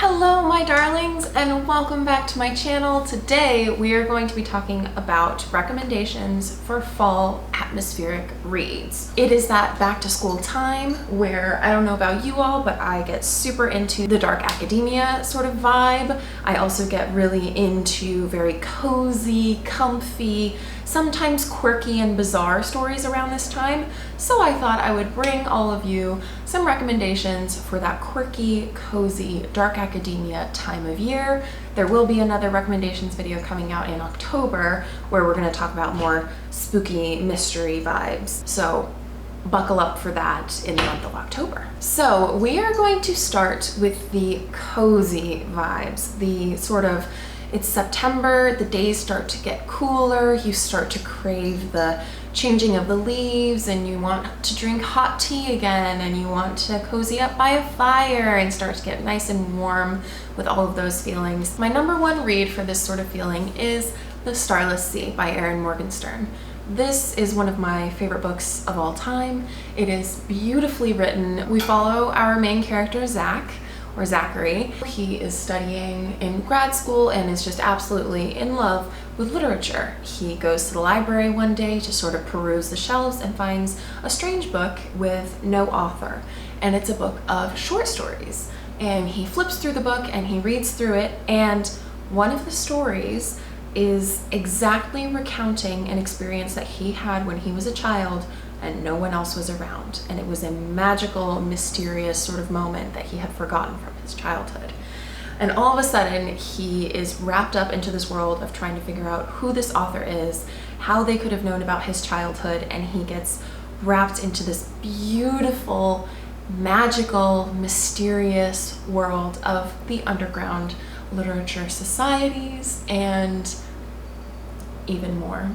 Hello my darlings and welcome back to my channel. Today we are going to be talking about recommendations for fall atmospheric reads. It is that back to school time where I don't know about you all, but I get super into the dark academia sort of vibe. I also get really into very cozy, comfy, sometimes quirky and bizarre stories around this time. So I thought I would bring all of you some recommendations for that quirky, cozy, dark academia time of year. There will be another recommendations video coming out in October where we're going to talk about more spooky mystery vibes. So buckle up for that in the month of October. So we are going to start with the cozy vibes, the sort of it's September, the days start to get cooler, you start to crave the changing of the leaves and you want to drink hot tea again and you want to cozy up by a fire and start to get nice and warm with all of those feelings. My number one read for this sort of feeling is The Starless Sea by Erin Morgenstern. This is one of my favorite books of all time. It is beautifully written. We follow our main character, Zachary. He is studying in grad school and is just absolutely in love with literature. He goes to the library one day to sort of peruse the shelves and finds a strange book with no author. And it's a book of short stories. And he flips through the book and he reads through it, and one of the stories is exactly recounting an experience that he had when he was a child and no one else was around. And it was a magical, mysterious sort of moment that he had forgotten from his childhood. And all of a sudden, he is wrapped up into this world of trying to figure out who this author is, how they could have known about his childhood, and he gets wrapped into this beautiful, magical, mysterious world of the underground literature societies and even more.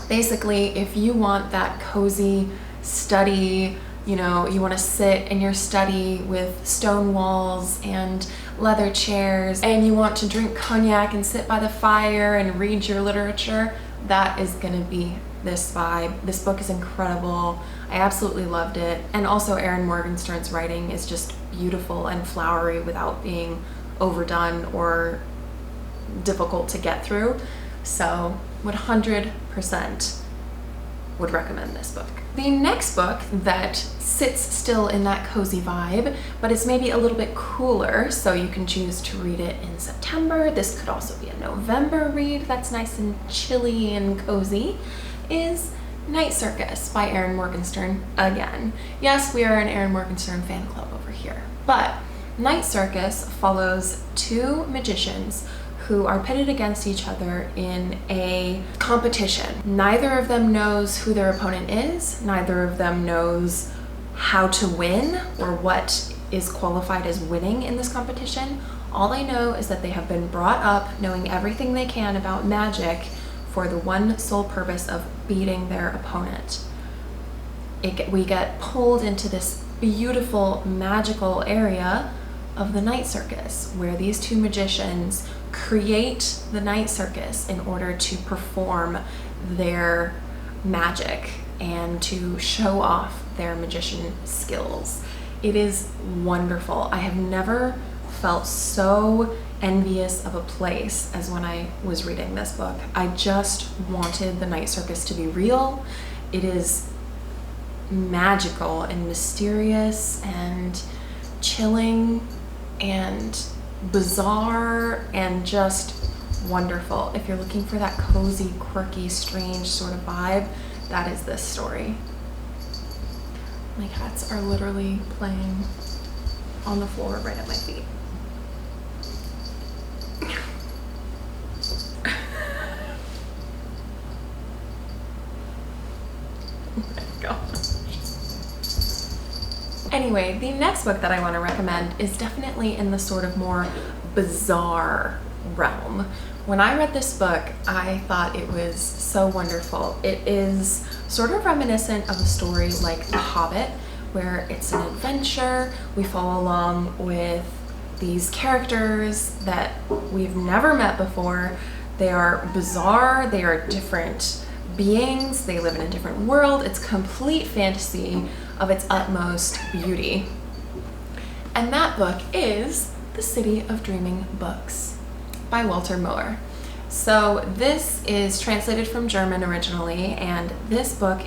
Basically, if you want that cozy study, you know, you want to sit in your study with stone walls and leather chairs, and you want to drink cognac and sit by the fire and read your literature, that is going to be this vibe. This book is incredible. I absolutely loved it. And also Erin Morgenstern's writing is just beautiful and flowery without being overdone or difficult to get through. So 100% would recommend this book. The next book that sits still in that cozy vibe, but it's maybe a little bit cooler, so you can choose to read it in September. This could also be a November read that's nice and chilly and cozy, is Night Circus by Erin Morgenstern again. Yes, we are an Erin Morgenstern fan club over here, but Night Circus follows two magicians who are pitted against each other in a competition. Neither of them knows who their opponent is. Neither of them knows how to win or what is qualified as winning in this competition. All they know is that they have been brought up knowing everything they can about magic for the one sole purpose of beating their opponent. We get pulled into this beautiful, magical area of the Night Circus, where these two magicians create the Night Circus in order to perform their magic and to show off their magician skills. It is wonderful. I have never felt so envious of a place as when I was reading this book. I just wanted the Night Circus to be real. It is magical and mysterious and chilling and bizarre and just wonderful. If you're looking for that cozy, quirky, strange sort of vibe, that is this story. My cats are literally playing on the floor right at my feet. Oh my gosh. Anyway, the next book that I want to recommend is definitely in the sort of more bizarre realm. When I read this book, I thought it was so wonderful. It is sort of reminiscent of a story like The Hobbit, where it's an adventure. We follow along with these characters that we've never met before. They are bizarre, they are different beings, they live in a different world. It's complete fantasy of its utmost beauty. And that book is The City of Dreaming Books by Walter Mohr. So this is translated from German originally, and this book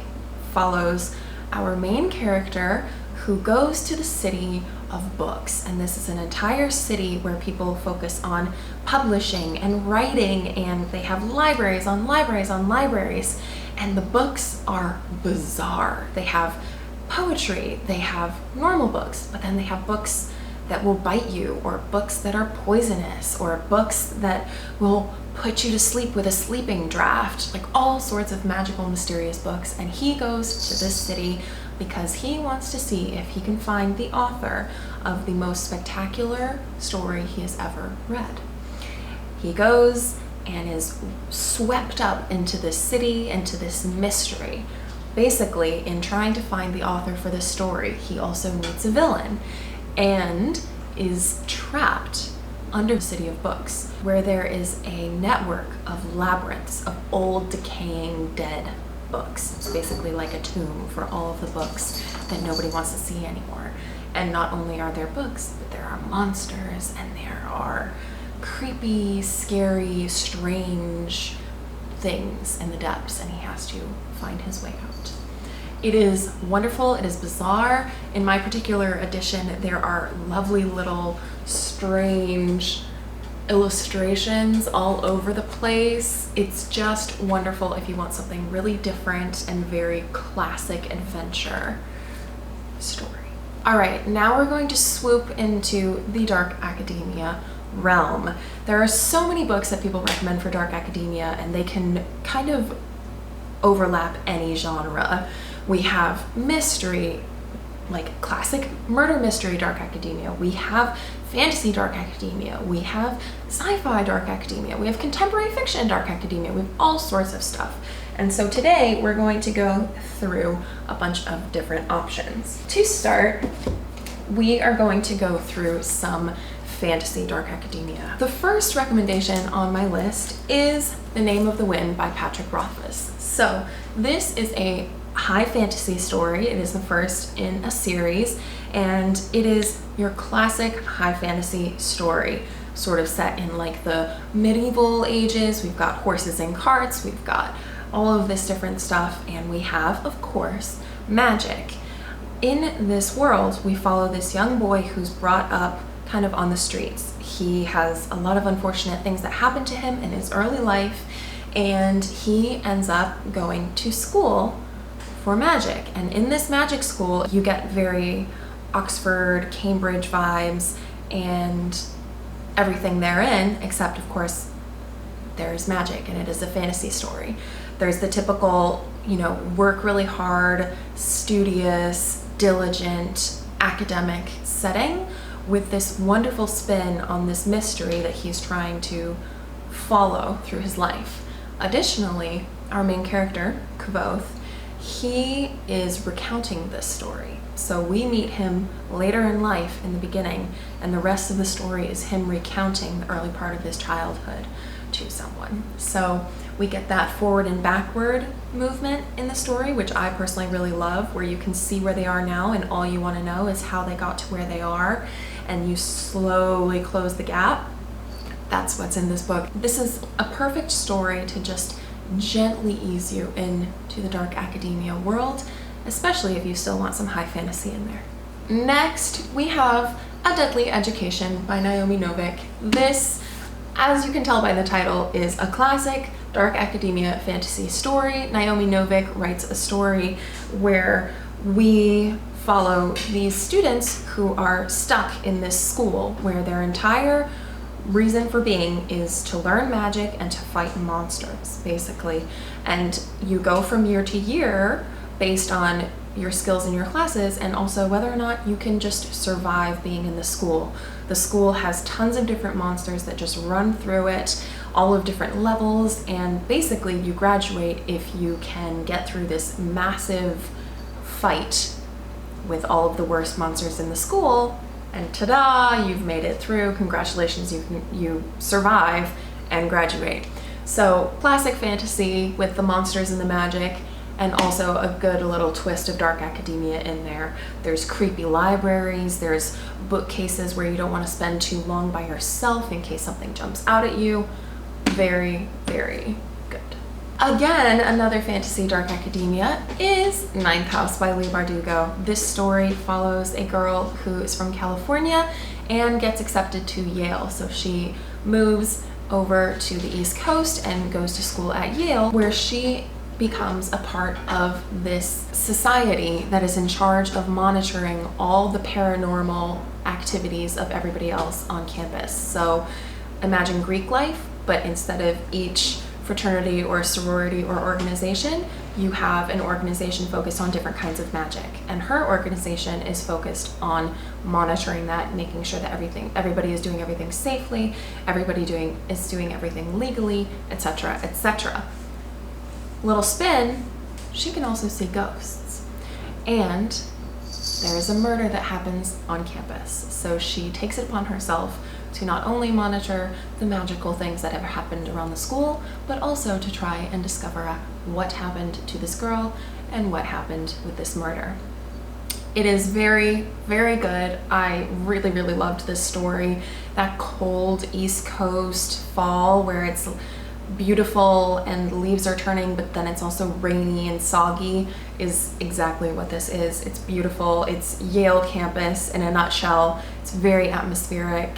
follows our main character who goes to the city of books. And this is an entire city where people focus on publishing and writing, and they have libraries on libraries on libraries. And the books are bizarre. They have poetry, they have normal books, but then they have books that will bite you, or books that are poisonous, or books that will put you to sleep with a sleeping draft, like all sorts of magical, mysterious books. And he goes to this city because he wants to see if he can find the author of the most spectacular story he has ever read. He goes and is swept up into this city, into this mystery. Basically, in trying to find the author for this story, he also meets a villain and is trapped under the City of Books, where there is a network of labyrinths of old, decaying, dead books. It's basically like a tomb for all of the books that nobody wants to see anymore. And not only are there books, but there are monsters, and there are creepy, scary, strange things in the depths, and he has to find his way out. It is wonderful, it is bizarre. In my particular edition, there are lovely little strange illustrations all over the place. It's just wonderful if you want something really different and very classic adventure story. All right, now we're going to swoop into the dark academia realm. There are so many books that people recommend for dark academia, and they can kind of overlap any genre. We have mystery, like classic murder mystery dark academia. We have fantasy dark academia. We have sci-fi dark academia. We have contemporary fiction dark academia. We have all sorts of stuff. And so today we're going to go through a bunch of different options. To start, we are going to go through some fantasy dark academia. The first recommendation on my list is The Name of the Wind by Patrick Rothfuss. So this is a high fantasy story. It is the first in a series, and it is your classic high fantasy story, sort of set in like the medieval ages. We've got horses and carts, we've got all of this different stuff, and we have, of course, magic. In this world, we follow this young boy who's brought up kind of on the streets. He has a lot of unfortunate things that happen to him in his early life, and he ends up going to school for magic. And in this magic school, you get very Oxford, Cambridge vibes and everything therein, except of course there's magic, and it is a fantasy story. There's the typical, work really hard, studious, diligent, academic setting with this wonderful spin on this mystery that he's trying to follow through his life. Additionally, our main character, Kvoth, he is recounting this story. So we meet him later in life in the beginning, and the rest of the story is him recounting the early part of his childhood to someone. So we get that forward and backward movement in the story, which I personally really love, where you can see where they are now and all you want to know is how they got to where they are, and you slowly close the gap. That's what's in this book. This is a perfect story to just gently ease you into the dark academia world, especially if you still want some high fantasy in there. Next, we have A Deadly Education by Naomi Novik. This, as you can tell by the title, is a classic dark academia fantasy story. Naomi Novik writes a story where we follow these students who are stuck in this school where their entire reason for being is to learn magic and to fight monsters, basically. And you go from year to year based on your skills in your classes, and also whether or not you can just survive being in the school. The school has tons of different monsters that just run through it, all of different levels, and basically you graduate if you can get through this massive fight with all of the worst monsters in the school, and ta-da, you've made it through. Congratulations, you survive and graduate. So classic fantasy with the monsters and the magic, and also a good little twist of dark academia in there. There's creepy libraries, there's bookcases where you don't want to spend too long by yourself in case something jumps out at you. Very, very good. Again, another fantasy dark academia is Ninth House by Leigh Bardugo. This story follows a girl who is from California and gets accepted to Yale. So she moves over to the East Coast and goes to school at Yale, where she becomes a part of this society that is in charge of monitoring all the paranormal activities of everybody else on campus. So imagine Greek life, but instead of each fraternity or sorority or organization, you have an organization focused on different kinds of magic. And her organization is focused on monitoring that, making sure that everybody is doing everything safely, everybody is doing everything legally, etc., etc. Little spin, she can also see ghosts. And there is a murder that happens on campus. So she takes it upon herself to not only monitor the magical things that have happened around the school, but also to try and discover what happened to this girl and what happened with this murder. It is very, very good. I really, really loved this story. That cold East Coast fall where it's beautiful and leaves are turning, but then it's also rainy and soggy is exactly what this is. It's beautiful. It's Yale campus in a nutshell. It's very atmospheric.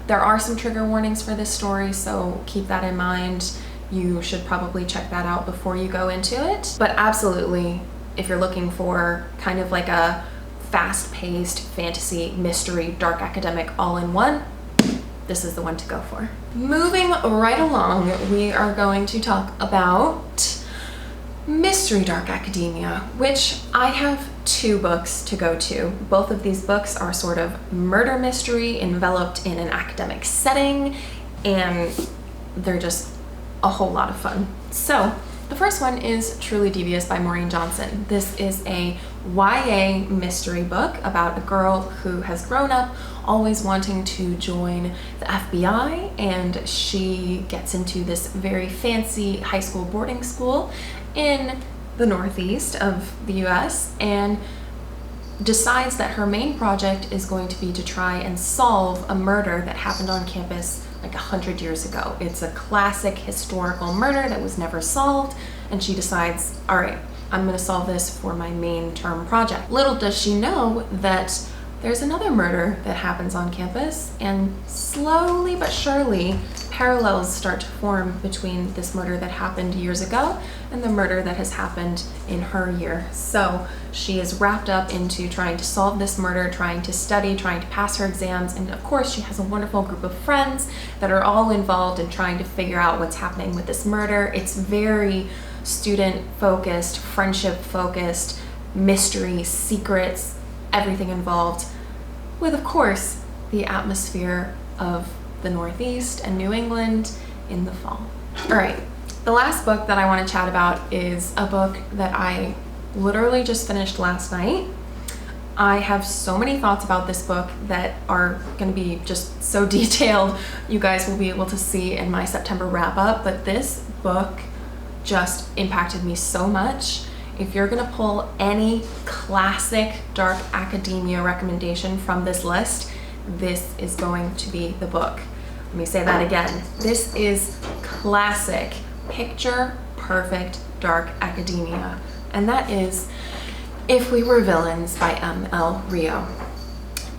There are some trigger warnings for this story, so keep that in mind. You should probably check that out before you go into it. But absolutely, if you're looking for kind of like a fast-paced fantasy, mystery, dark academic all-in-one, this is the one to go for. Moving right along, we are going to talk about mystery dark academia, which I have 2 books to go to. Both of these books are sort of murder mystery enveloped in an academic setting, and they're just a whole lot of fun. So the first one is Truly Devious by Maureen Johnson. This is a YA mystery book about a girl who has grown up always wanting to join the FBI, and she gets into this very fancy high school boarding school in the northeast of the US and decides that her main project is going to be to try and solve a murder that happened on campus like 100 years ago. It's a classic historical murder that was never solved, and she decides, all right, I'm gonna solve this for my main term project. Little does she know that there's another murder that happens on campus, and slowly but surely parallels start to form between this murder that happened years ago and the murder that has happened in her year. So she is wrapped up into trying to solve this murder, trying to study, trying to pass her exams, and of course she has a wonderful group of friends that are all involved in trying to figure out what's happening with this murder. It's very student-focused, friendship-focused, mystery, secrets, everything involved, with of course the atmosphere of the Northeast and New England in the fall. All right, the last book that I want to chat about is a book that I literally just finished last night. I have so many thoughts about this book that are going to be just so detailed. You guys will be able to see in my September wrap up, but this book just impacted me so much. If you're gonna pull any classic dark academia recommendation from this list, this is going to be the book. Let me say that again. This is classic, picture perfect dark academia, and that is If We Were Villains by M.L. Rio.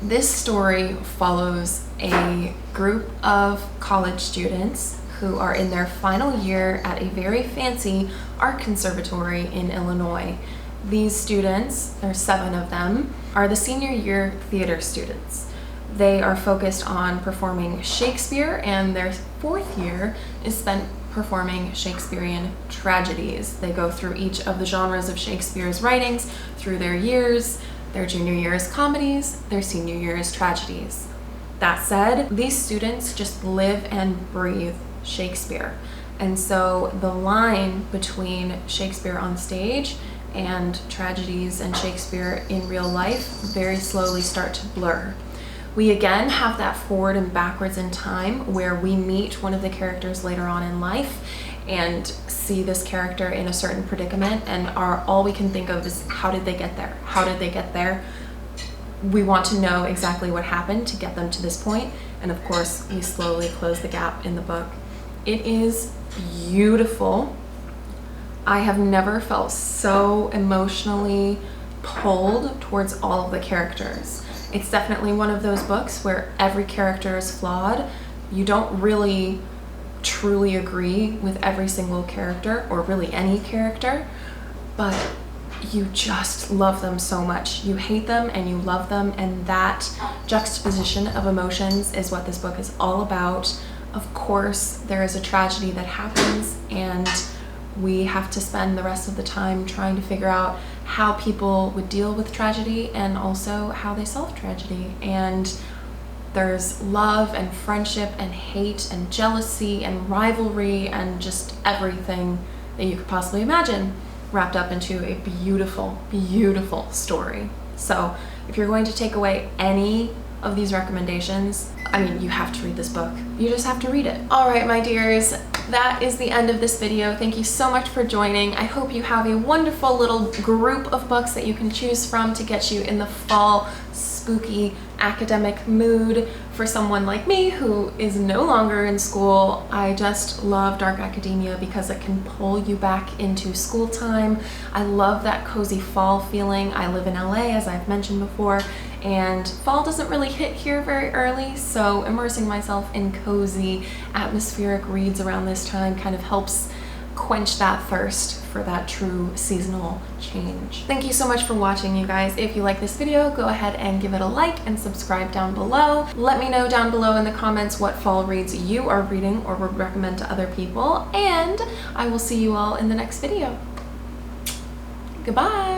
This story follows a group of college students who are in their final year at a very fancy art conservatory in Illinois. These students, there are 7 of them, are the senior year theater students. They are focused on performing Shakespeare, and their 4th year is spent performing Shakespearean tragedies. They go through each of the genres of Shakespeare's writings through their years. Their junior year is comedies, their senior year is tragedies. That said, these students just live and breathe Shakespeare. And so the line between Shakespeare on stage and tragedies and Shakespeare in real life very slowly start to blur. We again have that forward and backwards in time where we meet one of the characters later on in life, and see this character in a certain predicament, and all we can think of is, how did they get there? How did they get there? We want to know exactly what happened to get them to this point, and of course we slowly close the gap in the book. It is beautiful. I have never felt so emotionally pulled towards all of the characters. It's definitely one of those books where every character is flawed. You don't really truly agree with every single character, or really any character, but you just love them so much. You hate them and you love them, and that juxtaposition of emotions is what this book is all about. Of course, there is a tragedy that happens, and we have to spend the rest of the time trying to figure out how people would deal with tragedy and also how they solve tragedy. And there's love and friendship and hate and jealousy and rivalry and just everything that you could possibly imagine wrapped up into a beautiful, beautiful story. So if you're going to take away any of these recommendations, I mean, you have to read this book. You just have to read it. All right, my dears, that is the end of this video. Thank you so much for joining. I hope you have a wonderful little group of books that you can choose from to get you in the fall spooky academic mood. For someone like me who is no longer in school, I just love dark academia because it can pull you back into school time. I love that cozy fall feeling. I live in LA, as I've mentioned before, and fall doesn't really hit here very early, so immersing myself in cozy atmospheric reads around this time kind of helps quench that thirst for that true seasonal change. Thank you so much for watching, you guys. If you like this video, go ahead and give it a like and subscribe down below. Let me know down below in the comments what fall reads you are reading or would recommend to other people, and I will see you all in the next video. Goodbye!